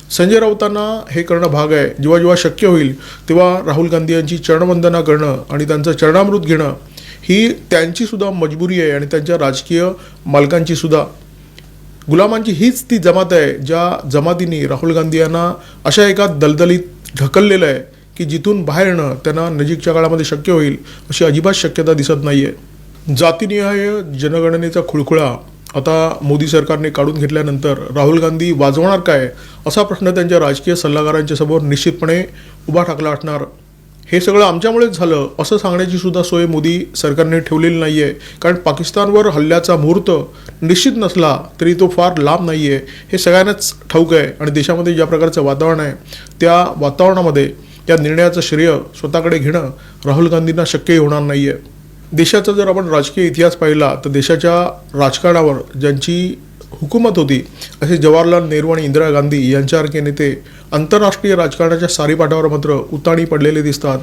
संजय राऊतांना हे करणं भाग आहे। जेव्हा जेव्हा शक्य होईल तेव्हा राहुल गांधी यांची चरणवंदना करणं आणि त्यांचं चरणामृत घेणं ही त्यांचीसुद्धा मजबुरी आहे आणि त्यांच्या राजकीय मालकांचीसुद्धा। गुलामांची हीच ती जमात आहे ज्या जमातीने राहुल गांधी यांना अशा एका दलदलीत ढकललेलं आहे की जिथून बाहेर येणं त्यांना नजीकच्या काळामध्ये शक्य होईल अशी अजिबात शक्यता दिसत नाही आहे। जातीनिहाय जनगणनेचा खुळखुळा आता मोदी सरकारने काढून घेतल्यानंतर राहुल गांधी वाजवणार काय असा प्रश्न त्यांच्या राजकीय सल्लागारांच्या समोर निश्चितपणे उभा ठाकला असणार। हे सगळं आमच्यामुळेच झालं असं सांगण्याची सुद्धा सोय मोदी सरकारने ठेवलेली नाही आहे, कारण पाकिस्तानवर हल्ल्याचा मुहूर्त निश्चित नसला तरी तो फार लांब नाही आहे हे सगळ्यांनाच ठाऊक आहे। आणि देशामध्ये ज्या प्रकारचं वातावरण आहे त्या वातावरणामध्ये या निर्णयाचं श्रेय स्वतःकडे घेणं राहुल गांधींना शक्यही होणार नाही आहे। देशाचा जर आपण राजकीय इतिहास पाहिला तर देशाच्या राजकारणावर ज्यांची हुकूमत होती असे जवाहरलाल नेहरू आणि इंदिरा गांधी यांच्यासारखे नेते आंतरराष्ट्रीय राजकारणाच्या सारीपाटावर मात्र उताणी पडलेले दिसतात।